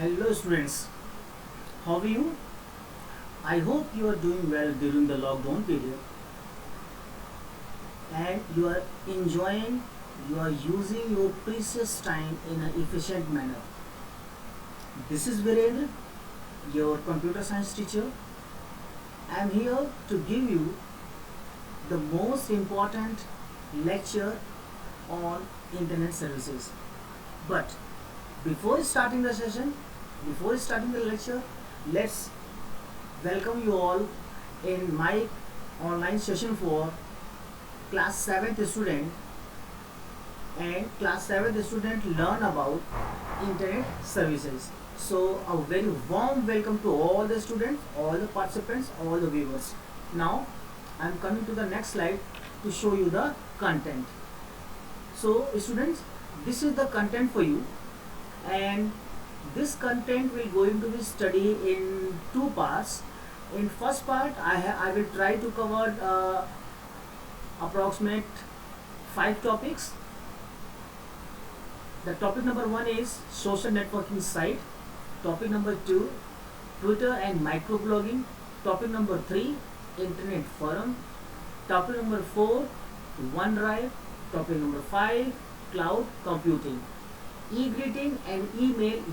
Hello students, how are you? I hope you are doing well during the lockdown period and you are enjoying, you are using your precious time in an efficient manner. This is Virendra, your computer science teacher. I am here to give you the most important lecture on internet services. But before starting the session, before starting the lecture, let's welcome you all in my online session for class 7th student, and class 7th student learn about internet services. So a very warm welcome to all the students, all the participants, all the viewers. Now I'm coming to the next slide to show you the content. So students, this is the content for you, and this content will going to be studied in two parts. In first part, I will try to cover approximate 5 topics. The topic number 1 is social networking site. Topic number 2, Twitter and microblogging. Topic number 3, internet forum. Topic number 4, OneDrive. Topic number 5, cloud computing. E-greeting and email,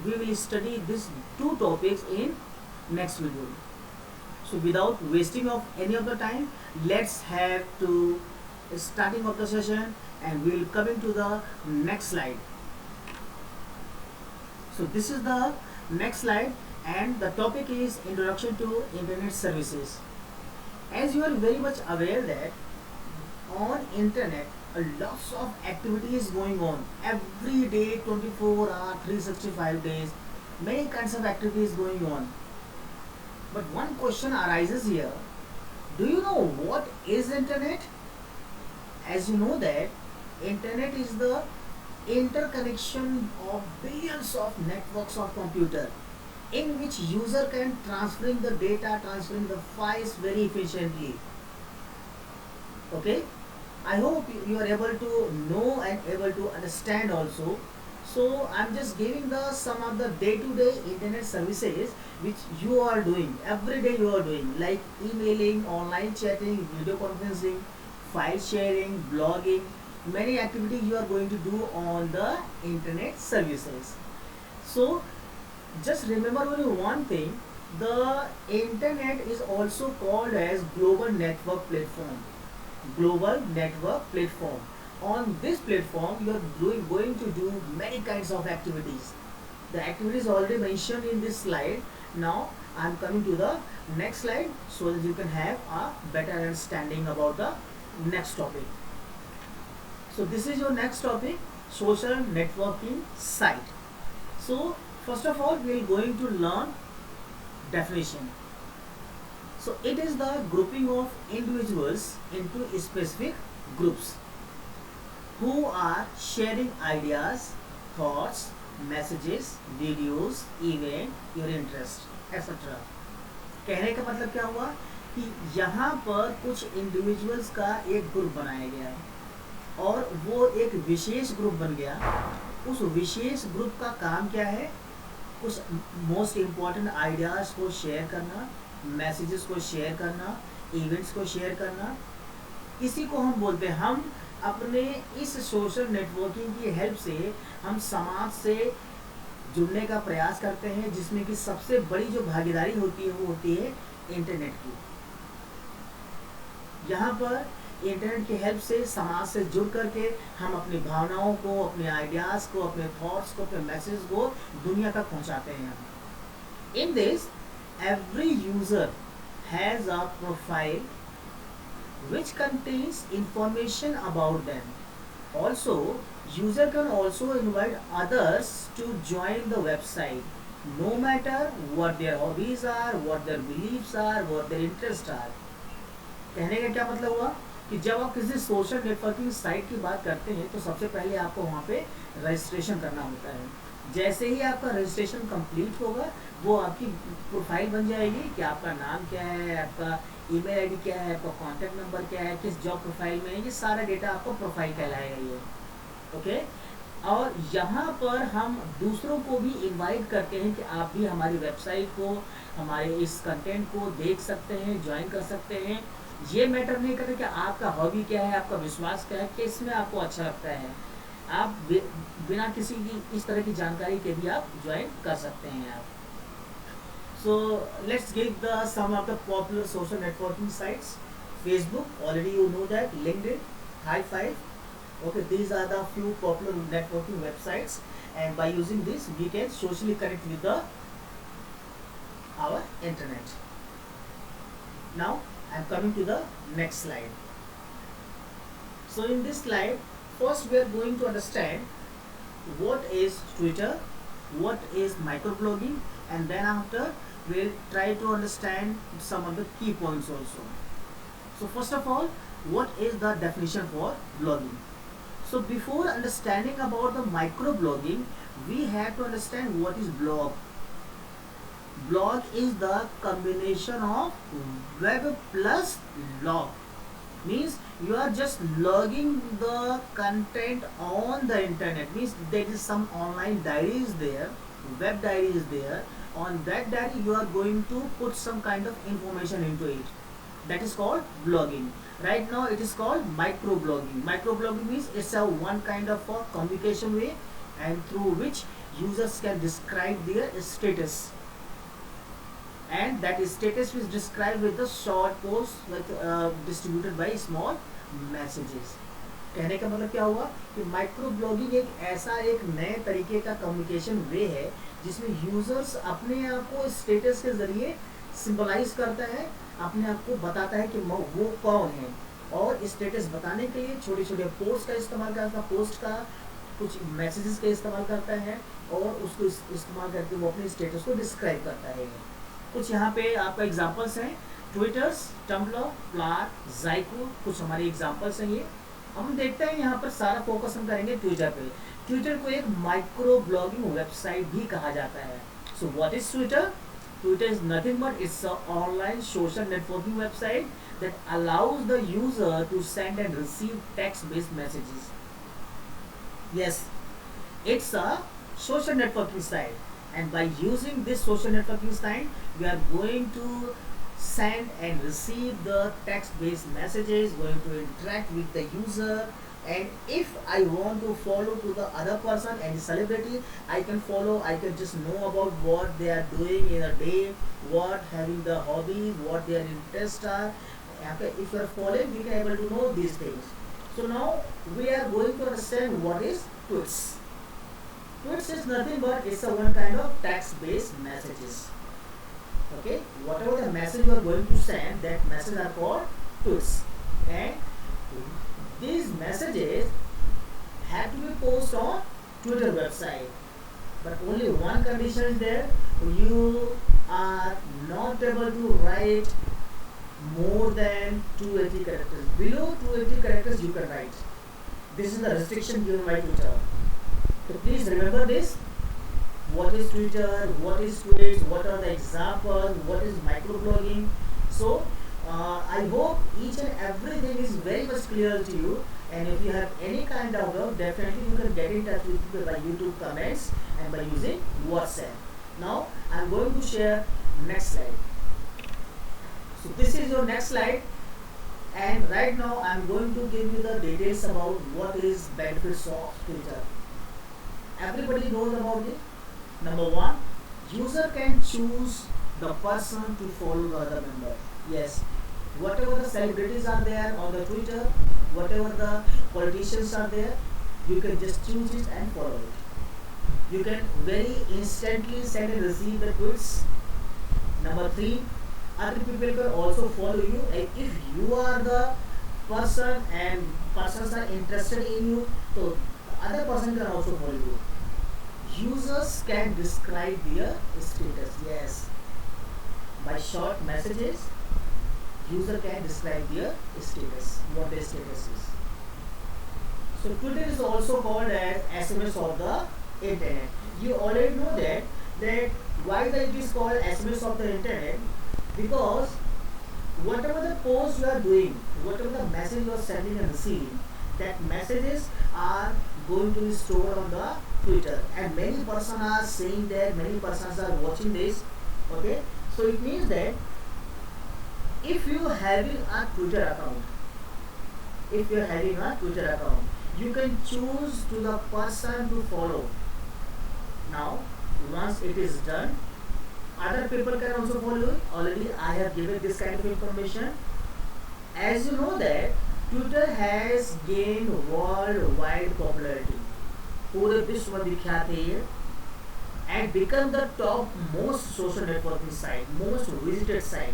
we will study these two topics in next video. So without wasting of any of the time, let's have to starting of the session, and we will come into the next slide. So this is the next slide, and the topic is introduction to internet services. As you are very much aware that on internet a lots of activities going on every day, 24 hours, 365 days, many kinds of activities going on. But one question arises here: do you know what is internet? As you know that internet is the interconnection of billions of networks of computer, in which user can transferring the data, transferring the files very efficiently. Okay, I hope you are able to know and able to understand also. So I'm just giving the some of the day-to-day internet services which you are doing every day. You are doing like emailing, online chatting, video conferencing, file sharing, blogging, many activities you are going to do on the internet services. So just remember only one thing: the internet is also called as global network platform. Global network platform. On this platform, you are going to do many kinds of activities. The activities already mentioned in this slide. Now I am coming to the next slide so that you can have a better understanding about the next topic. So this is your next topic, social networking site. So first of all, we are going to learn definition. So it is the grouping of individuals into specific groups who are sharing ideas, thoughts, messages, videos, event, your interest, etc. कहने का मतलब क्या हुआ कि यहाँ पर कुछ individuals का एक ग्रुप बनाया गया है और वो एक विशेष ग्रुप बन गया. उस विशेष ग्रुप का काम क्या है? कुछ मोस्ट इम्पॉर्टेंट आइडियाज़ को शेयर करना, मैसेजेस को शेयर करना, इवेंट्स को शेयर करना. इसी को हम बोलते हैं, हम अपने इस सोशल नेटवर्किंग की हेल्प से हम समाज से जुड़ने का प्रयास करते हैं, जिसमें कि सबसे बड़ी जो भागीदारी होती है वो होती है इंटरनेट की. यहाँ पर इंटरनेट की हेल्प से समाज से जुड़ करके हम अपनी भावनाओं को, अपने आइडियाज़ को, अपने थॉट्स को, अपने मैसेज को दुनिया तक पहुँचाते हैं. In this every user has a profile which contains information about them. Also, user can also invite others to join the website, no matter what their hobbies are, what their beliefs are, what their interests are. कहने का क्या मतलब हुआ कि जब आप किसी social networking site की बात करते हैं तो सबसे पहले आपको वहाँ पे रजिस्ट्रेशन करना होता है. जैसे ही आपका रजिस्ट्रेशन कंप्लीट होगा, वो आपकी प्रोफाइल बन जाएगी कि आपका नाम क्या है, आपका ईमेल आईडी क्या है, आपका कॉन्टैक्ट नंबर क्या है, किस जॉब प्रोफाइल में है, ये सारा डेटा आपको प्रोफाइल कहलाएगा ये. ओके, और यहाँ पर हम दूसरों को भी इनवाइट करते हैं कि आप भी हमारी वेबसाइट को, हमारे इस कंटेंट को देख सकते हैं, ज्वाइन कर सकते हैं। ये मैटर नहीं करता कि आपका हॉबी क्या है, आपका विश्वास क्या है, किस में आपको अच्छा लगता है। आप बिना किसी की इस तरह की जानकारी के भी आप ज्वाइन कर सकते हैं आप। So let's give the some of the popular social networking sites. Facebook, already you know that. LinkedIn, High Five. Okay, these are the few popular networking websites, and by using this, we can socially connect with the our internet. Now, I am coming to the next slide. So in this slide, first we are going to understand what is Twitter, what is microblogging, and then after we'll try to understand some of the key points also. So first of all, what is the definition for blogging? So before understanding about the microblogging, we have to understand what is blog. Blog is the combination of web plus log. Means you are just logging the content on the internet. Means there is some online diary is there, web diary is there. On that diary you are going to put some kind of information into it. That is called blogging. Right now it is called microblogging. Microblogging means it's a one kind of a communication way, and through which users can describe their status, and that status is described with the short post with distributed by small messages. कहने का मतलब क्या हुआ कि micro blogging एक ऐसा एक नए तरीके का कम्युनिकेशन वे है जिसमें यूजर्स अपने आप को स्टेटस के जरिए सिंबलाइज करता है, अपने आप को बताता है कि वो कौन है, और स्टेटस बताने के लिए छोटे छोटे पोस्ट का इस्तेमाल करता है, पोस्ट का कुछ मैसेजेस का इस्तेमाल करता है, और उसको इस्तेमाल करके वो अपने स्टेटस को डिस्क्राइब करता है। कुछ यहाँ पे आपका एग्जांपल्स हैं, ट्विटर्स, टम्बलर, प्लार, ज़ाइको, कुछ हमारे एग्जांपल्स हैं ये। हम देखते हैं यहाँ पर सारा फोकस हम करेंगे ट्विटर पे। ट्विटर को एक माइक्रो ब्लॉगिंग वेबसाइट भी कहा जाता है। So what is Twitter? Twitter is nothing but it's an online social networking website that allows the user to send and receive text-based messages. Yes, it's a social networking site, and by using this social networking site, we are going to send and receive the text-based messages, going to interact with the user. And if I want to follow to the other person and celebrity, I can follow, I can just know about what they are doing in a day, what having the hobbies, what their interests are. Okay, if you are following, we can able to know these things. So now we are going to understand what is tweets. Tweets is nothing but it's a one kind of text-based messages. Okay, whatever the message you are going to send, that message are called tweets, and these messages have to be posted on Twitter website. But only one condition is there: you are not able to write more than 280 characters. Below 280 characters you can write. This is the restriction given by Twitter. So please remember this. What is Twitter? What is tweets? What are the examples? What is microblogging? So I hope each and everything is very much clear to you. And if you have any kind of doubt, definitely you can get in touch with me by YouTube comments and by using WhatsApp. Now I am going to share next slide. So this is your next slide, and right now I am going to give you the details about what is benefits of Twitter. Everybody knows about it. Number one, user can choose the person to follow the other member. Yes, whatever the celebrities are there on the Twitter, whatever the politicians are there, you can just choose it and follow it. You can very instantly send and receive the tweets. Number three, other people can also follow you, and if you are the person and persons are interested in you, so the other person can also follow you. Users can describe their status. Yes, by short messages, user can describe their status, what their status is. So Twitter is also called as SMS of the internet. You already know that why it is called SMS of the internet, because whatever the post you are doing, whatever the message you are sending and receiving, that messages are going to be stored on the Twitter, and many persons are saying that, many persons are watching this. Okay, so it means that if you having a Twitter account, if you are having a Twitter account, you can choose to the person to follow. Now, once it is done, other people can also follow it. Already I have given this kind of information. As you know that Twitter has gained worldwide popularity, पूरे विश्व में विख्यात है ये, and become the top most social networking site, most visited site.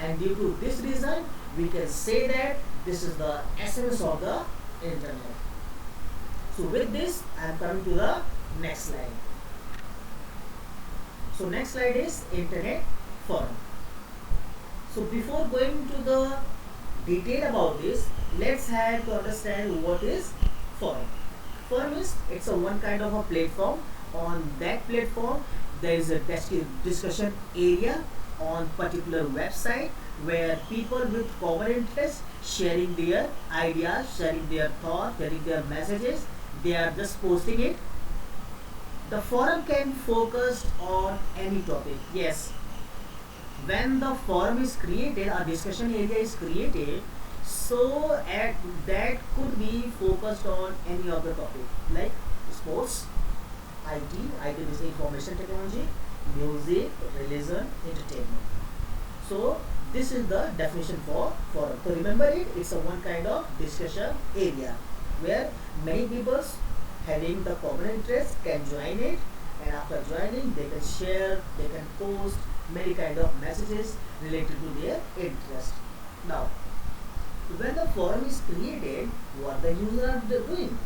And due to this reason, we can say that this is the essence of the internet. So with this, I am coming to the next slide. So next slide is internet forum. So before going to the detail about this, let's have to understand what is forum. Forum is, it's a one kind of a platform. On that platform, there is a discussion area on particular website where people with common interest sharing their ideas, sharing their thoughts, sharing their messages, they are just posting it. The forum can focus on any topic. Yes, when the forum is created, a discussion area is created, so that could be focused on any of the topic like sports, IT is information technology, music, religion, entertainment. So this is the definition for forum. So remember it, it's a one kind of discussion area where many people having the common interest can join it, and after joining they can share, they can post many kind of messages related to their interest. Now, when the forum is created, what the user are doing?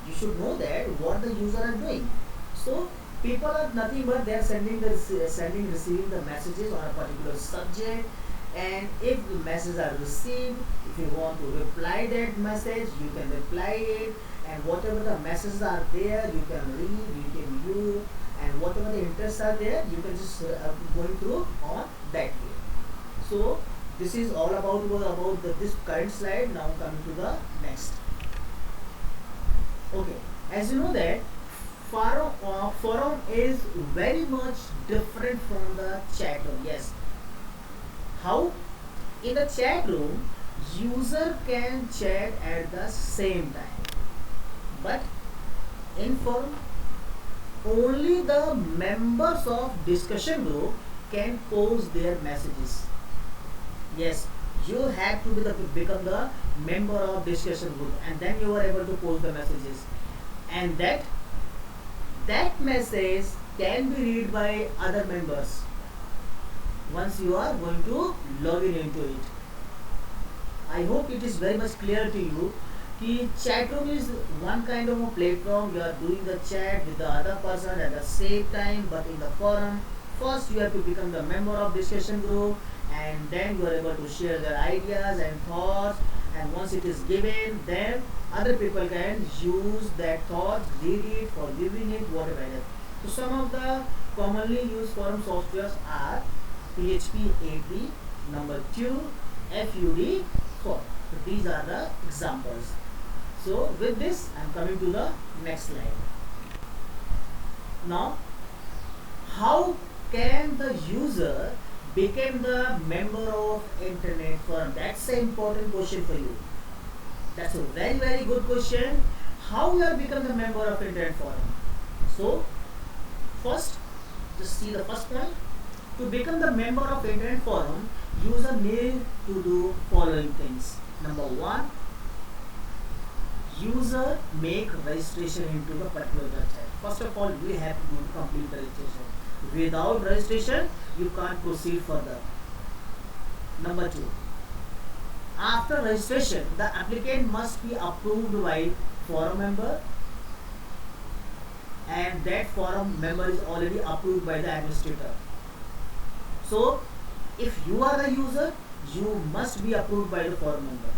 You should know that what the user are doing. So people are nothing but they are receiving the messages on a particular subject, and if the messages are received, if you want to reply that message, you can reply it, and whatever the messages are there, you can read, you can view, and whatever the interests are there, you can just going through on that way. So this is all about this current slide. Now coming to the next. Okay, as you know that forum is very much different from the chat room. Yes, how? In the chat room, user can chat at the same time, but in forum, only the members of discussion group can post their messages. Yes, you have to become the member of discussion group, and then you are able to post the messages, and that message can be read by other members once you are going to log in into it. I hope it is very much clear to you. The chat room is one kind of a platform. You are doing the chat with the other person at the same time, but in the forum, first you have to become the member of discussion group, and then you are able to share their ideas and thoughts, and once it is given, then other people can use that thought, read it, or viewing it, whatever it is. So some of the commonly used forum softwares are PHP 8b, number 2, FUD 4. So these are the examples. So with this, I am coming to the next slide. Now, how can the user become the member of internet forum? That's an important question for you. That's a very, very good question. How you have become the member of internet forum? So first, just see the first point. To become the member of internet forum, user need to do following things. Number one, user make registration into the particular website. First of all, we have to complete the registration. Without registration, you can't proceed further. Number two, after registration, the applicant must be approved by forum member, and that forum member is already approved by the administrator. So, if you are the user, you must be approved by the forum member.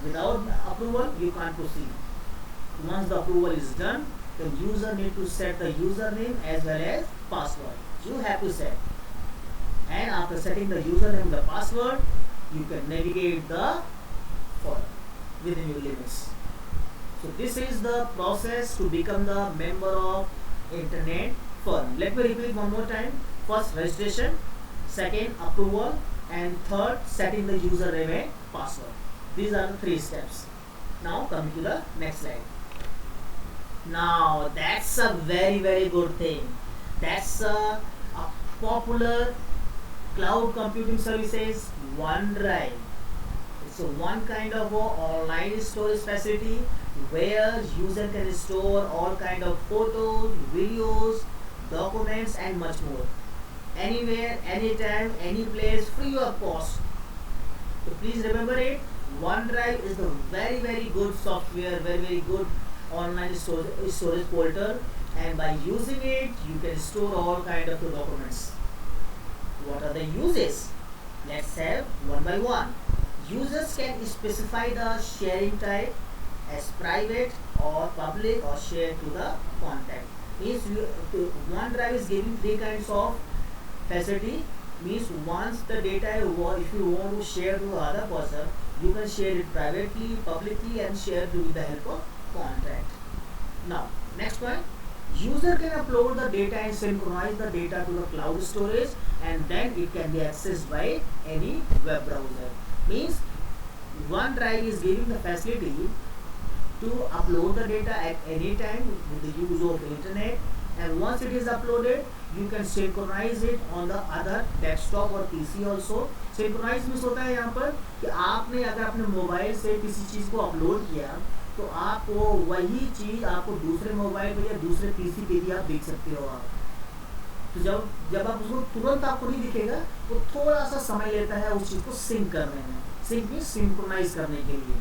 Without approval, you can't proceed. Once the approval is done, the user need to set the username as well as password. You have to set. And after setting the username and the password, you can navigate the forum within your limits. So this is the process to become the member of internet firm. Let me repeat one more time. First, registration. Second, approval. And third, setting the user name and password. These are the 3 steps. Now coming to the next slide. Now that's a very good thing. That's a popular cloud computing services, OneDrive. It's a one kind of online storage facility where user can store all kind of photos, videos, documents and much more. Anywhere, anytime, any place, free of cost. So please remember it. OneDrive is the very good software, very good online storage portal, and by using it, you can store all kind of documents. What are the uses? Let's have one by one. Users can specify the sharing type as private or public or share to the contact. Means OneDrive is giving 3 kinds of facility. Means once the data if you want to share to other person, you can share it privately, publicly, and share with the help of contact. Now next point, user can upload the data and synchronize the data to the cloud storage, and then it can be accessed by any web browser. Means OneDrive is giving the facility to upload the data at any time with the use of internet, and once it is uploaded, you can synchronize it on the other desktop or PC also. Synchronize means होता है यहाँ पर कि आपने अगर अपने mobile से किसी चीज़ को अपलोड किया, तो आपको वही चीज़ आपको दूसरे मोबाइल पे या दूसरे पीसी पे भी आप देख सकते हो आप। तो जब आप उसको तुरंत आपको नहीं दिखेगा, वो थोड़ा सा समय लेता है उस चीज़ को सिंक करने में। सिंक मीन्स सिंक्रोनाइज करने के लिए।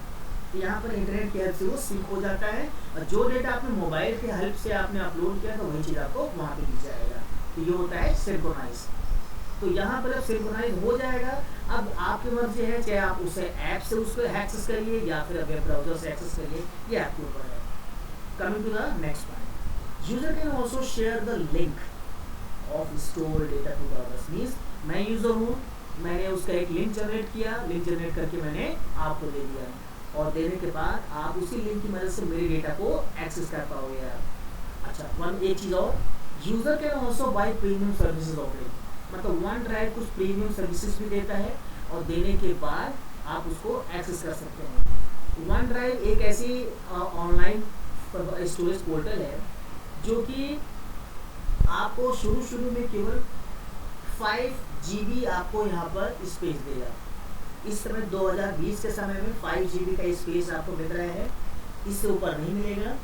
तो यहाँ पर इंटरनेट की हेल्प से वो सिंक हो जाता है, और जो डेटा आपने मोबाइल के हेल्प से आपने अपलोड किया, तो वही चीज़ आपको वहाँ पे दिख जाएगा। तो ये होता है सिंक्रोनाइज। तो यहाँ पर अब सिंक्रोनाइज हो जाएगा। अब आपकी मर्जी है, चाहे आप उसे ऐप से उसको एक्सेस करिए या फिर वेब ब्राउजर से एक्सेस करिए, ये आपके ऊपर है। Coming to the next point, user can also share the link of store data to others. Means मैं यूजर हूँ, मैंने उसका एक लिंक जनरेट किया, लिंक जनरेट करके मैंने आपको दे दिया, और देने के बाद आप उसी लिंक की मदद से मेरे डेटा को एक्सेस कर पाओगे आप। अच्छा, एक चीज़ और, user can also buy premium services of it. मतलब OneDrive कुछ प्रीमियम सर्विसेज भी देता है, और देने के बाद आप उसको एक्सेस कर सकते हैं। OneDrive एक ऐसी ऑनलाइन स्टोरेज पोर्टल है जो कि आपको शुरू में केवल 5 GB आपको यहाँ पर स्पेस देगा। इस समय 2020 के समय में 5 GB का स्पेस आपको मिल रहा है, इससे ऊपर नहीं मिलेगा।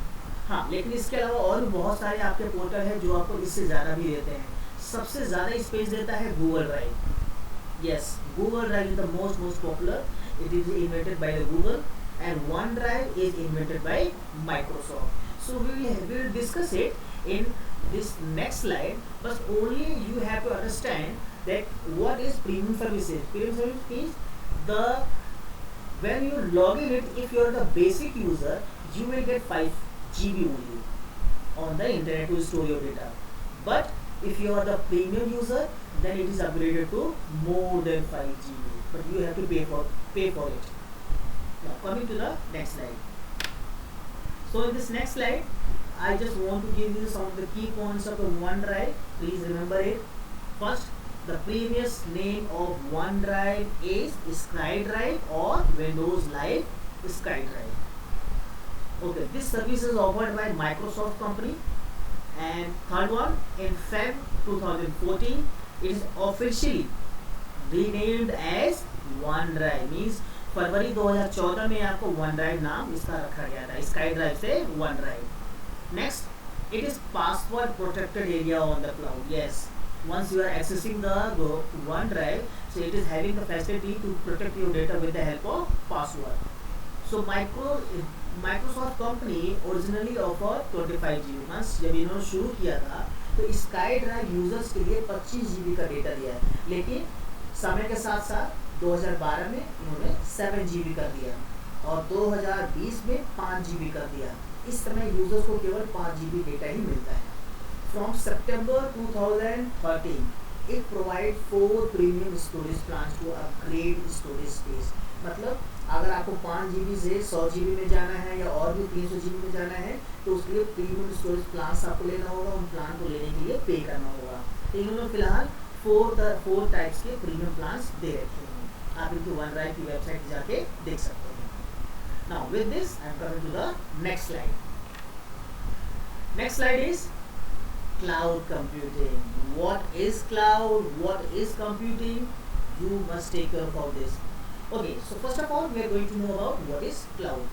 हाँ, लेकिन इसके अलावा और भी बहुत सारे आपके पोर्टल हैं जो आपको इससे ज़्यादा भी देते हैं। सबसे ज़्यादा स्पेस देता है Google drive. Yes, Google drive is the most popular. It is invented by the Google, and OneDrive is invented by Microsoft. So we will discuss it in this next slide, but only you have to understand that what is premium services. Premium service means when you log in it, if you are the basic user, you will get 5 GB only on the internet to store your data. But if you are the premium user, then it is upgraded to more than 5 GB, but you have to pay for it. Now coming to the next slide. So in this next slide, I just want to give you some of the key points of the OneDrive. Please remember it. First, the previous name of OneDrive is SkyDrive or Windows Live SkyDrive. Okay, this service is offered by Microsoft company. And third one, in Feb 2014, it is officially renamed as OneDrive. Means फरवरी 2014 में आपको OneDrive नाम इसका रखा गया था, SkyDrive से OneDrive. Next, it is password protected area on the cloud. Yes, once you are accessing the OneDrive, so it is having the facility to protect your data with the help of password. So Microsoft company originally offered 25 GB. once जब इन्होंने शुरू किया था, तो SkyDrive users के लिए 25 GB का data दिया है, लेकिन समय के साथ साथ 2012 में इन्होंने 7 GB कर दिया, और 2020 में 5 GB कर दिया। इस समय यूजर्स को केवल 5 GB डेटा ही मिलता है। From September 2013 it provide 4 premium storage plans to upgrade storage space. मतलब अगर आपको 5 GB से 100 GB में जाना है या और भी 300 GB में जाना है तो उसके लिए प्रीमियम स्टोरेज प्लान्स आपको लेना होगा, उन प्लान को लेने के लिए पे करना होगा। तो इन्होंने फिलहाल 4 टाइप्स के प्रीमियम प्लान्स दे रखे हैं, आप इनकी OneDrive की वेबसाइट जाके देख सकते हैं। Now with this I am coming to the next slide. Next slide is cloud computing. What is cloud? What is computing? You must take care of all this. Okay, so first of all we are going to know about what is cloud.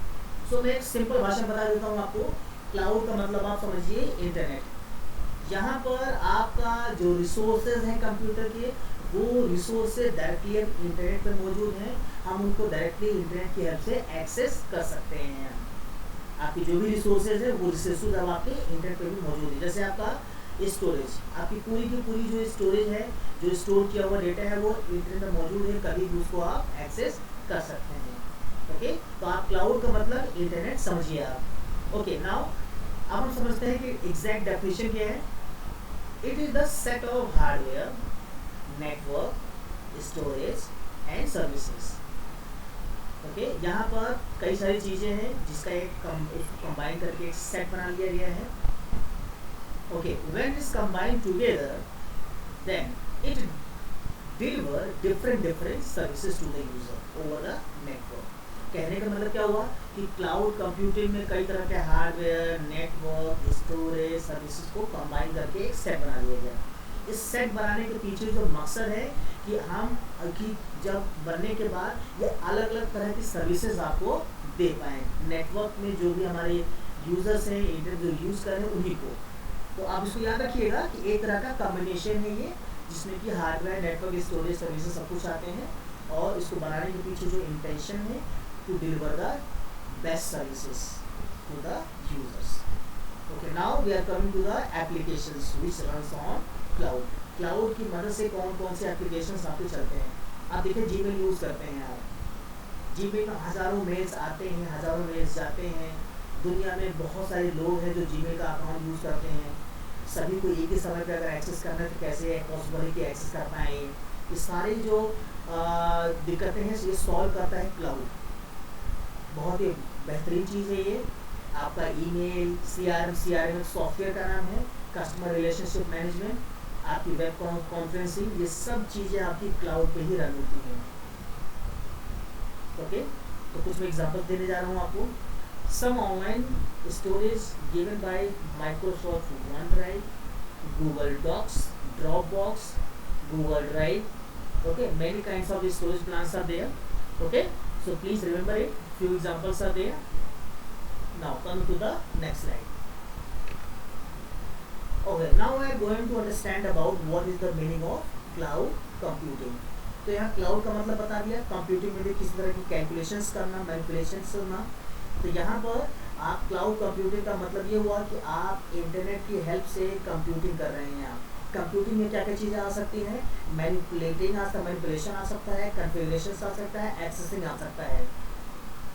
So मैं एक simple भाषा बता देता हूँ आपको। Cloud का मतलब आप समझिए इंटरनेट। यहाँ पर आपका जो रिसोर्सेज हैं कंप्यूटर के, वो रिसोर्सेज डायरेक्टली इंटरनेट पर मौजूद हैं, हम उनको डायरेक्टली इंटरनेट की हेल्प से एक्सेस कर सकते हैं। आपकी जो भी रिसोर्सेज है वो रिसोर्सेज अब आपके इंटरनेट पर भी मौजूद है। जैसे आपका स्टोरेज, आपकी पूरी की पूरी जो स्टोरेज है, जो स्टोर किया हुआ डेटा है वो इंटरनेट पर मौजूद है, कभी भी उसको आप एक्सेस कर सकते हैं। ओके, तो आप क्लाउड का मतलब इंटरनेट समझिए आप। ओके, नाउ अब हम समझते हैं कि एग्जैक्ट डेफिनेशन क्या है। It is the set of hardware, network, storage and services. Okay, यहाँ पर कई सारी चीज़ें हैं जिसका एक कंबाइन करके एक सेट बना लिया गया है। Okay, when is combined together then it deliver different services to the user over the network. कहने का मतलब क्या हुआ कि क्लाउड कंप्यूटिंग में कई तरह के हार्डवेयर, नेटवर्क, स्टोरेज, सर्विसेज को कंबाइन करके एक सेट बना लिया गया। इस सेट बनाने के पीछे जो मकसद है कि हम कि जब बनने के बाद ये अलग अलग तरह की सर्विसेज आपको दे पाएँ, नेटवर्क में जो भी हमारे यूजर्स हैं, इंटरनेट जो यूज़ कर रहे हैं उन्हीं को। तो आप इसको याद रखिएगा कि एक तरह का कॉम्बिनेशन है ये, जिसमें कि हार्डवेयर, नेटवर्क, स्टोरेज, सर्विसेज सब कुछ आते हैं, और इसको बनाने के पीछे जो इंटेंशन है to deliver the best services to the users. Okay, now we are coming to the applications which runs on cloud. Cloud की मदद से कौन कौन से एप्लीकेशंस आपके चलते हैं। आप देखिए जीमेल यूज़ करते हैं आप, जीमेल में हज़ारों मेल्स आते हैं, हज़ारों मेल्स जाते हैं। दुनिया में बहुत सारे लोग हैं जो जीमेल का अकाउंट यूज़ करते हैं। सभी को एक ही समय पे अगर एक्सेस करना है तो कैसे पॉसिबल है कि एक्सेस कर पाएँ। ये सारी जो दिक्कतें हैं ये सॉल्व करता है क्लाउड। बहुत ही बेहतरीन चीज़ है ये। आपका ईमेल, CRM सॉफ्टवेयर का नाम है, कस्टमर रिलेशनशिप मैनेजमेंट, आपकी वेब कॉन्फ्रेंसिंग, ये सब चीज़ें आपकी क्लाउड पे ही रन होती हैं। ओके, तो कुछ मैं एग्जांपल देने जा रहा हूँ आपको। Some online storage given by Microsoft OneDrive, Google docs, Dropbox, Google drive. Okay, many kinds of storage plans are there. Okay, so please remember it. Few examples are there. Now come to the next slide. Okay, now we are going to understand about what is the meaning of cloud computing. तो यहाँ cloud का मतलब बता दिया, computing में भी किसी तरह की कैलकुलेशंस करना, मैनिपुलेशंस करना। तो यहाँ पर आप क्लाउड कंप्यूटिंग का मतलब ये हुआ कि आप इंटरनेट की हेल्प से कंप्यूटिंग कर रहे हैं। आप कंप्यूटिंग में क्या क्या चीज़ें आ सकती हैं, मैनिपुलेशन आ सकता है, कन्फिगरेशन आ सकता है, एक्सेसिंग आ सकता है।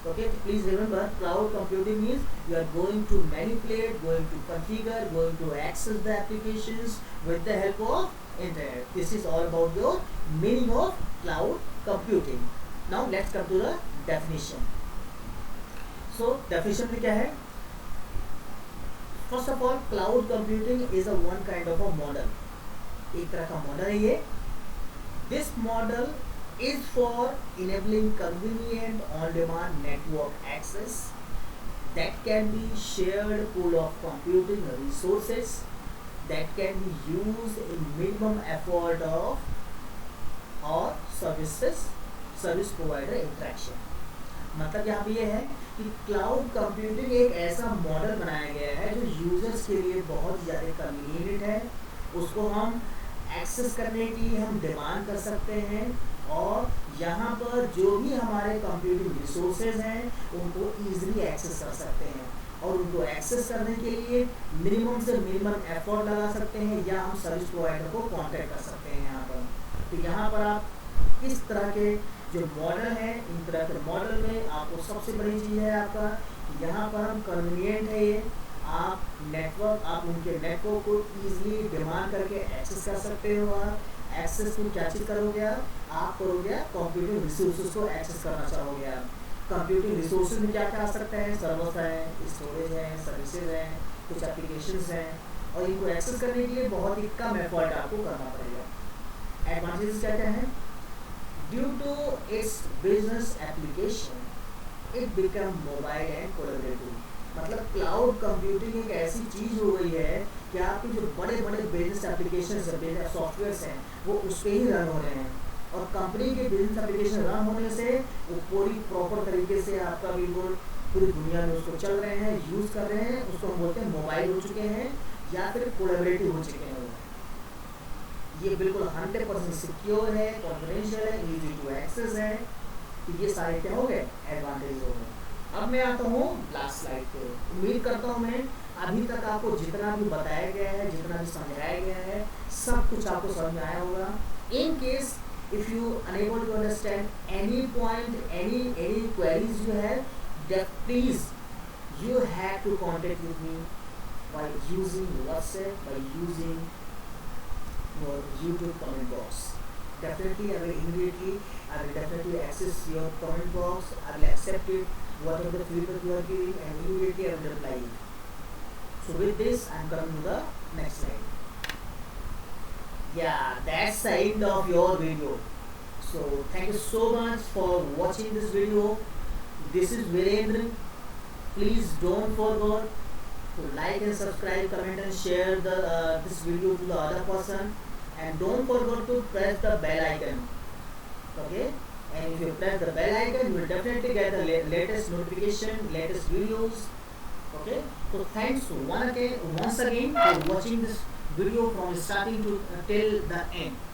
Okay, please remember cloud computing means you are going to manipulate, going to configure, going to access the applications with the help of internet. This is all about your meaning of cloud computing. Now let's come to the definition. So definition में क्या है? First of all, cloud computing is a one kind of a model. एक तरह का model है ये। This model is for enabling convenient on-demand network access that can be shared pool of computing resources that can be used in minimum effort of or service provider interaction। मतलब यहाँ पे ये है कि क्लाउड कंप्यूटिंग एक ऐसा model बनाया गया है जो यूजर्स के लिए बहुत ज़्यादा कन्वीनियंट है। उसको हम एक्सेस करने की हम डिमांड कर सकते हैं, और यहाँ पर जो भी हमारे कंप्यूटिंग रिसोर्सेज हैं उनको ईजिली एक्सेस कर सकते हैं, और उनको एक्सेस करने के लिए मिनिमम से मिनिमम एफर्ट लगा सकते हैं, या हम सर्विस प्रोवाइडर को कांटेक्ट कर सकते हैं यहाँ पर। तो यहाँ पर आप इस तरह के जो मॉडल है, इन तरह के मॉडल में आपको सबसे बड़ी चीज़ है आपका, यहाँ पर हम कन्वीनियंट है ये, आप उनके नेटवर्क को ईजिली डिमांड करके एक्सेस कर सकते हो। आप एक्सेस को क्या चीज करोगे आप करोगे कंप्यूटिंग रिसोर्सेज को एक्सेस करना चाहोगे आप। कंप्यूटिंग रिसोर्सेज में क्या क्या आ सकता है, सर्वर्स है, स्टोरेज है, सर्विसेज है, कुछ एप्लीकेशंस हैं, और इनको एक्सेस करने के लिए बहुत ही कम एफर्ट आपको करना पड़ेगा। एडवांटेजेस क्या क्या है, due to its business application it become mobile and collaborative. मतलब क्लाउड कंप्यूटिंग एक ऐसी चीज हो गई है कि आपके जो बड़े बड़े बिजनेस एप्लीकेशन है, सॉफ्टवेयर हैं, वो उस पर ही रन हो रहे हैं। और कंपनी के बिजनेस एप्लीकेशन रन होने से वो पूरी प्रॉपर तरीके से आपका बिल्कुल पूरी दुनिया में उसको चल रहे हैं, यूज कर रहे हैं, उसको हम बोलते हैं मोबाइल हो चुके हैं या फिर कोलैबोरेटिव हो चुके हैं। ये बिल्कुल 100% सिक्योर है, कॉन्फिडेंशियल है, इजी टू एक्सेस है। तो ये सारे क्या हो गए, एडवांटेज हो गए। अब मैं आता हूँ लास्ट स्लाइड पे। उम्मीद करता हूँ मैं अभी तक आपको जितना भी बताया गया है, जितना भी समझाया गया है, सब कुछ आपको समझ में आया होगा। In case if you unable to understand any point, any queries you have, then please you have to contact with me by using WhatsApp, by using your YouTube comment box. Definitely I will immediately, I will definitely access your comment box, I will accept it, whatever the feedback you are giving, and immediately I will reply it. So with this I am coming to the next slide. Yeah, that's the end of your video. So thank you so much for watching this video. This is Virendra. Please don't forget to like and subscribe, comment and share this video to the other person, and don't forget to press the bell icon. Okay, and if you press the bell icon you will definitely get the latest notification, latest videos. Okay, so thanks once again for watching this video from starting to till the end.